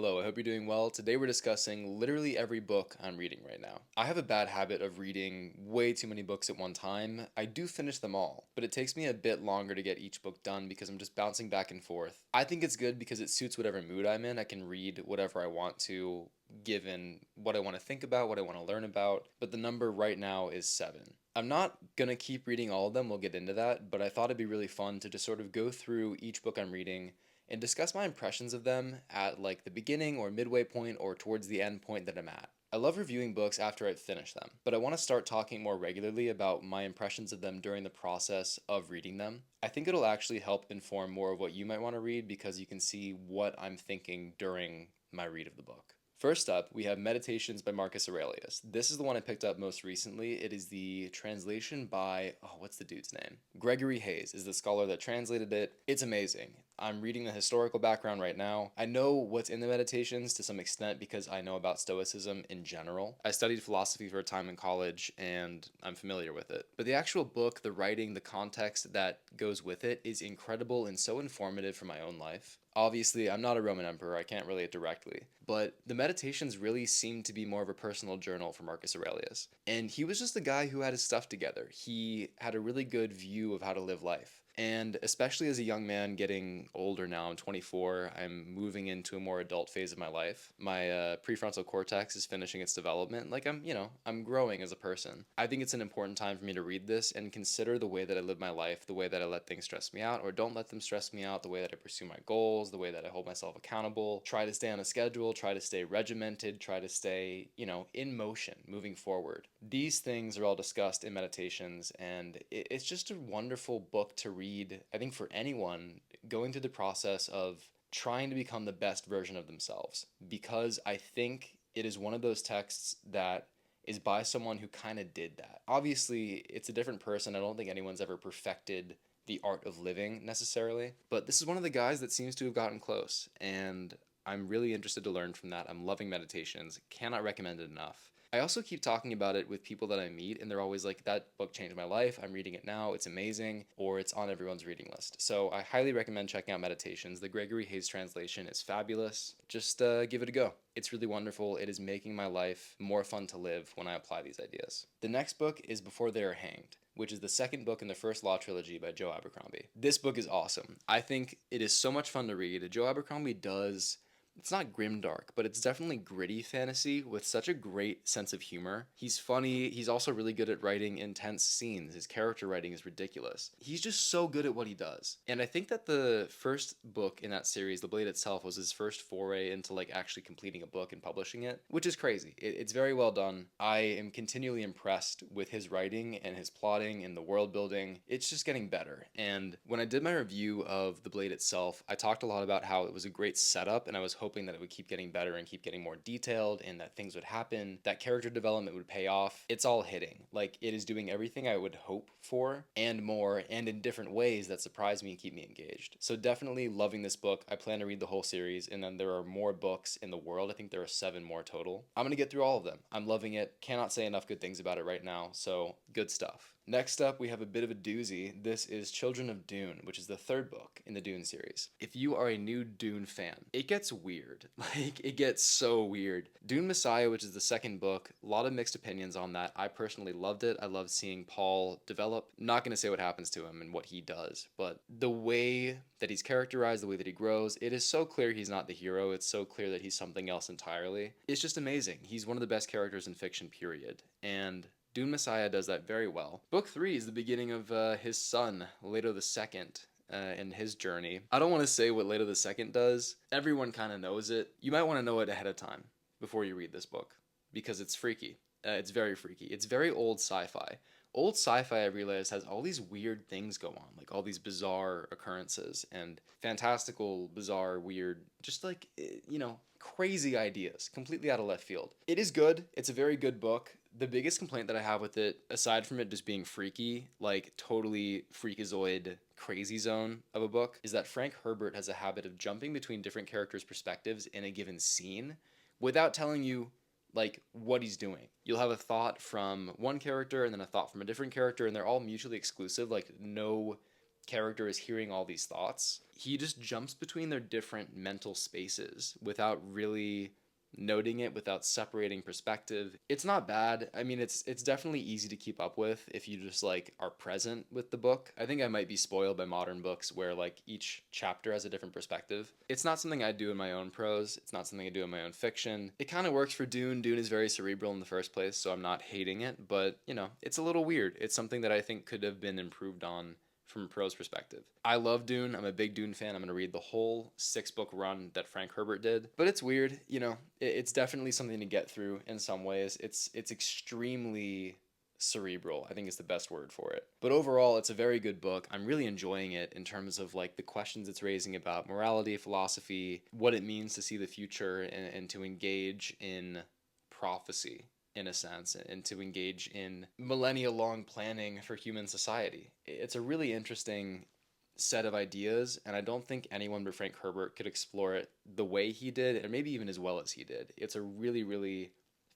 Hello, I hope you're doing well. Today we're discussing literally every book I'm reading right now. I have a bad habit of reading way too many books at one time. I do finish them all, but it takes me a bit longer to get each book done because I'm just bouncing back and forth. I think it's good because it suits whatever mood I'm in. I can read whatever I want to, given what I want to think about, what I want to learn about, but the number right now is 7. I'm not gonna keep reading all of them, we'll get into that, but I thought it'd be really fun to just sort of go through each book I'm reading and discuss my impressions of them at like the beginning or midway point or towards the end point that I'm at. I love reviewing books after I've finished them, but I want to start talking more regularly about my impressions of them during the process of reading them. I think it'll actually help inform more of what you might want to read because you can see what I'm thinking during my read of the book. First up, we have Meditations by Marcus Aurelius. This is the one I picked up most recently. It is the translation by, what's the dude's name? Gregory Hayes is the scholar that translated it. It's amazing. I'm reading the historical background right now. I know what's in the Meditations to some extent because I know about Stoicism in general. I studied philosophy for a time in college and I'm familiar with it. But the actual book, the writing, the context that goes with it is incredible and so informative for my own life. Obviously, I'm not a Roman emperor, I can't relate directly, but the Meditations really seem to be more of a personal journal for Marcus Aurelius. And he was just a guy who had his stuff together. He had a really good view of how to live life. And especially as a young man getting older now, I'm 24, I'm moving into a more adult phase of my life. My prefrontal cortex is finishing its development. Like I'm growing as a person. I think it's an important time for me to read this and consider the way that I live my life, the way that I let things stress me out or don't let them stress me out, the way that I pursue my goals, the way that I hold myself accountable, try to stay on a schedule, try to stay regimented, try to stay, in motion, moving forward. These things are all discussed in Meditations, and it's just a wonderful book to read, I think, for anyone going through the process of trying to become the best version of themselves, because I think it is one of those texts that is by someone who kind of did that. Obviously, it's a different person. I don't think anyone's ever perfected the art of living necessarily, but this is one of the guys that seems to have gotten close, and I'm really interested to learn from that. I'm loving Meditations, cannot recommend it enough. I also keep talking about it with people that I meet, and they're always like, that book changed my life, I'm reading it now, it's amazing, or it's on everyone's reading list. So I highly recommend checking out Meditations. The Gregory Hayes translation is fabulous. Just give it a go. It's really wonderful. It is making my life more fun to live when I apply these ideas. The next book is Before They Are Hanged, which is the second book in the first Law trilogy by Joe Abercrombie. This book is awesome. I think it is so much fun to read. Joe Abercrombie does, it's not grimdark, but it's definitely gritty fantasy with such a great sense of humor. He's funny. He's also really good at writing intense scenes. His character writing is ridiculous. He's just so good at what he does. And I think that the first book in that series, The Blade itself, was his first foray into like actually completing a book and publishing it, which is crazy. It's very well done. I am continually impressed with his writing and his plotting and the world building. It's just getting better. And when I did my review of The Blade itself, I talked a lot about how it was a great setup, and I was hoping that it would keep getting better and keep getting more detailed and that things would happen, that character development would pay off. It's all hitting. Like, it is doing everything I would hope for and more, and in different ways that surprise me and keep me engaged. So definitely loving this book. I plan to read the whole series, and then there are more books in the world. I think there are 7 more total. I'm gonna get through all of them. I'm loving it. Cannot say enough good things about it right now, so good stuff. Next up, we have a bit of a doozy. This is Children of Dune, which is the 3rd book in the Dune series. If you are a new Dune fan, it gets weird. Like, it gets so weird. Dune Messiah, which is the 2nd book, a lot of mixed opinions on that. I personally loved it. I love seeing Paul develop. Not gonna say what happens to him and what he does, but the way that he's characterized, the way that he grows, it is so clear he's not the hero. It's so clear that he's something else entirely. It's just amazing. He's one of the best characters in fiction, period. And Dune Messiah does that very well. Book 3 is the beginning of his son, Leto II, and his journey. I don't want to say what Leto II does. Everyone kind of knows it. You might want to know it ahead of time before you read this book, because it's freaky. It's very freaky. It's very old sci-fi. Old sci-fi, I realize, has all these weird things go on, like all these bizarre occurrences and fantastical, bizarre, weird, just like, crazy ideas, completely out of left field. It is good. It's a very good book. The biggest complaint that I have with it, aside from it just being freaky, like totally freakazoid crazy zone of a book, is that Frank Herbert has a habit of jumping between different characters' perspectives in a given scene without telling you like what he's doing. You'll have a thought from one character and then a thought from a different character, and they're all mutually exclusive. Like, no character is hearing all these thoughts, he just jumps between their different mental spaces without really noting it, without separating perspective. It's not bad. I mean, it's definitely easy to keep up with if you just like are present with the book. I think I might be spoiled by modern books where like each chapter has a different perspective. It's not something I do in my own prose. It's not something I do in my own fiction. It kind of works for Dune. Dune is very cerebral in the first place, so I'm not hating it, but you know, it's a little weird. It's something that I think could have been improved on from a prose perspective. I love Dune. I'm a big Dune fan. I'm going to read the whole 6-book run that Frank Herbert did. But it's weird, you know, it's definitely something to get through in some ways. It's extremely cerebral, I think is the best word for it. But overall, it's a very good book. I'm really enjoying it in terms of like the questions it's raising about morality, philosophy, what it means to see the future and to engage in prophecy in a sense, and to engage in millennia long planning for human society. It's a really interesting set of ideas, and I don't think anyone but Frank Herbert could explore it the way he did, or maybe even as well as he did. It's a really, really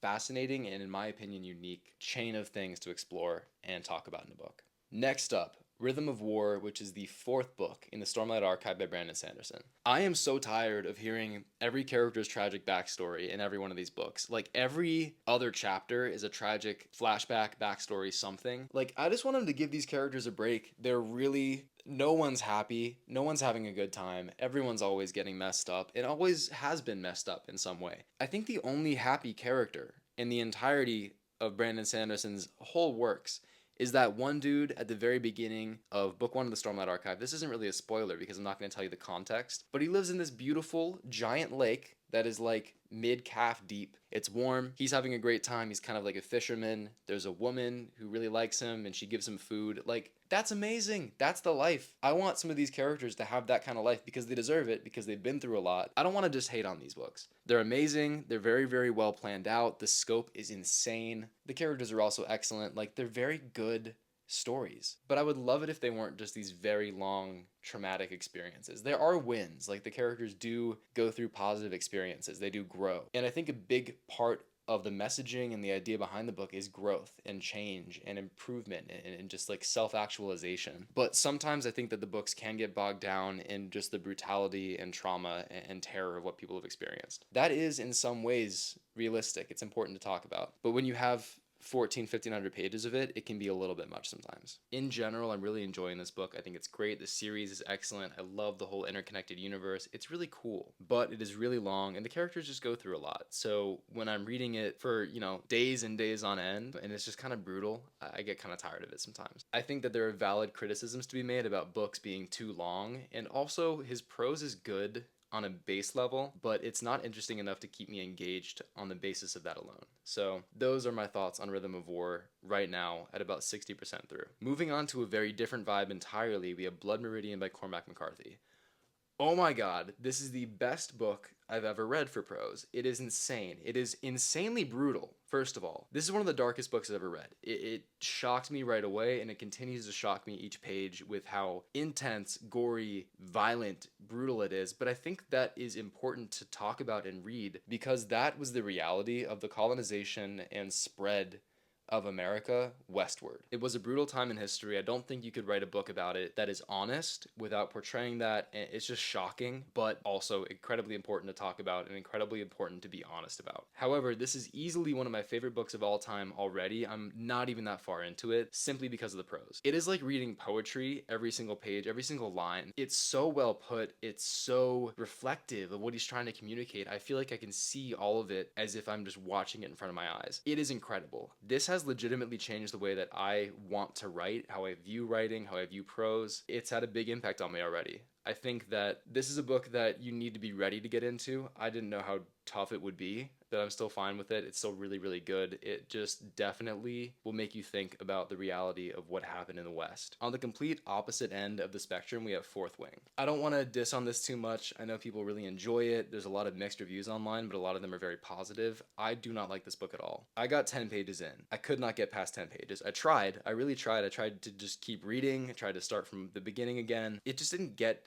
fascinating and, in my opinion, unique chain of things to explore and talk about in the book. Next up, Rhythm of War, which is the 4th book in the Stormlight archive by Brandon Sanderson. I am so tired of hearing every character's tragic backstory in every one of these books. Like, every other chapter is a tragic flashback, backstory, something. Like, I just want them to give these characters a break. They're really... No one's happy. No one's having a good time. Everyone's always getting messed up. It always has been messed up in some way. I think the only happy character in the entirety of Brandon Sanderson's whole works is that one dude at the very beginning of book 1 of the Stormlight archive. This isn't really a spoiler because I'm not going to tell you the context, but he lives in this beautiful giant lake that is like mid-calf deep. It's warm. He's having a great time. He's kind of like a fisherman. There's a woman who really likes him and she gives him food. Like, that's amazing. That's the life. I want some of these characters to have that kind of life because they deserve it, because they've been through a lot. I don't want to just hate on these books. They're amazing. They're very, very well planned out. The scope is insane. The characters are also excellent. Like, they're very good stories. But I would love it if they weren't just these very long, traumatic experiences. There are wins. Like, the characters do go through positive experiences. They do grow. And I think a big part of the messaging and the idea behind the book is growth and change and improvement and just like self-actualization. But sometimes I think that the books can get bogged down in just the brutality and trauma and terror of what people have experienced. That is in some ways realistic. It's important to talk about. But when you have 1,500 pages of it, it can be a little bit much sometimes. In general, I'm really enjoying this book. I think it's great. The series is excellent. I love the whole interconnected universe. It's really cool, but it is really long and the characters just go through a lot. So when I'm reading it for, you know, days and days on end, and it's just kind of brutal, I get kind of tired of it sometimes. I think that there are valid criticisms to be made about books being too long, and also his prose is good on a base level, but it's not interesting enough to keep me engaged on the basis of that alone. So those are my thoughts on Rhythm of War right now at about 60% through. Moving on to a very different vibe entirely, we have Blood Meridian by Cormac McCarthy. Oh my god, this is the best book I've ever read for prose. It is insane. It is insanely brutal, first of all. This is one of the darkest books I've ever read. It shocked me right away, and it continues to shock me each page with how intense, gory, violent, brutal it is. But I think that is important to talk about and read because that was the reality of the colonization and spread of America westward. It was a brutal time in history. I don't think you could write a book about it that is honest without portraying that. It's just shocking, but also incredibly important to talk about and incredibly important to be honest about. However, this is easily one of my favorite books of all time already. I'm not even that far into it simply because of the prose. It is like reading poetry, every single page, every single line. It's so well put. It's so reflective of what he's trying to communicate. I feel like I can see all of it as if I'm just watching it in front of my eyes. It is incredible. This has legitimately changed the way that I want to write, how I view writing, how I view prose. It's had a big impact on me already. I think that this is a book that you need to be ready to get into. I didn't know how tough it would be, but I'm still fine with it. It's still really, really good. It just definitely will make you think about the reality of what happened in the West. On the complete opposite end of the spectrum, we have Fourth Wing. I don't want to diss on this too much. I know people really enjoy it. There's a lot of mixed reviews online, but a lot of them are very positive. I do not like this book at all. I got 10 pages in. I could not get past 10 pages. I tried. I really tried. I tried to just keep reading. I tried to start from the beginning again. It just didn't get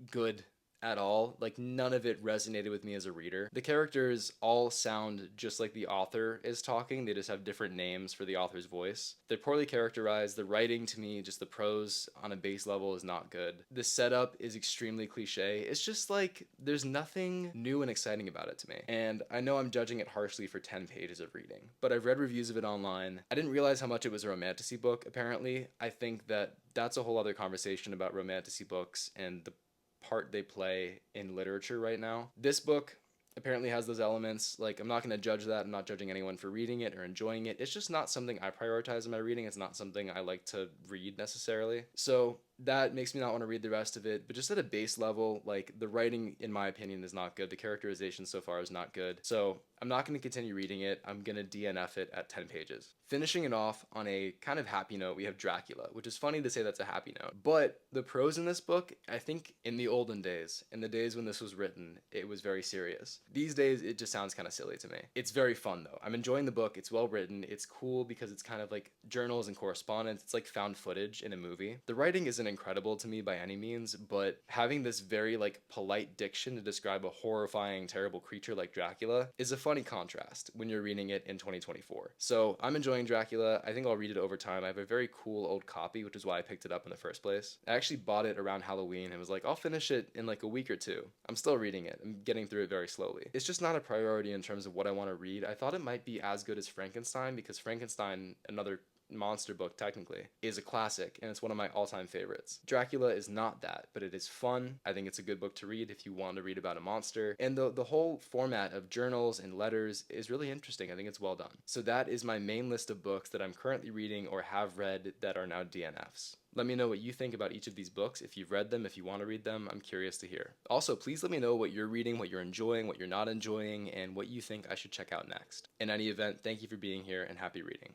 good at all. Like, none of it resonated with me as a reader. The characters all sound just like the author is talking, they just have different names for the author's voice. They're poorly characterized. The writing, to me, just the prose on a base level, is not good. The setup is extremely cliche. It's just like, there's nothing new and exciting about it to me. And I know I'm judging it harshly for 10 pages of reading, but I've read reviews of it online. I didn't realize how much it was a romantasy book, apparently. I think that that's a whole other conversation about romantasy books and the part they play in literature right now. This book apparently has those elements. Like, I'm not going to judge that. I'm not judging anyone for reading it or enjoying it. It's just not something I prioritize in my reading. It's not something I like to read necessarily. So that makes me not want to read the rest of it. But just at a base level, like, the writing, in my opinion, is not good. The characterization so far is not good. So I'm not going to continue reading it. I'm going to DNF it at 10 pages. Finishing it off on a kind of happy note, we have Dracula, which is funny to say that's a happy note. But the prose in this book, I think in the olden days, in the days when this was written, it was very serious. These days, it just sounds kind of silly to me. It's very fun, though. I'm enjoying the book. It's well written. It's cool because it's kind of like journals and correspondence. It's like found footage in a movie. The writing isn't incredible to me by any means, but having this very like polite diction to describe a horrifying, terrible creature like Dracula is a funny contrast when you're reading it in 2024. So I'm enjoying Dracula. I think I'll read it over time. I have a very cool old copy, which is why I picked it up in the first place. I actually bought it around Halloween and was like, I'll finish it in like a week or two. I'm still reading it. I'm getting through it very slowly. It's just not a priority in terms of what I want to read. I thought it might be as good as Frankenstein, because Frankenstein, another monster book technically, is a classic and it's one of my all-time favorites. Dracula is not that, but it is fun. I think it's a good book to read if you want to read about a monster, and the whole format of journals and letters is really interesting. I think it's well done. So that is my main list of books that I'm currently reading or have read that are now DNFs. Let me know what you think about each of these books. If you've read them, if you want to read them, I'm curious to hear. Also, please let me know what you're reading, what you're enjoying, what you're not enjoying, and what you think I should check out next. In any event, thank you for being here and happy reading.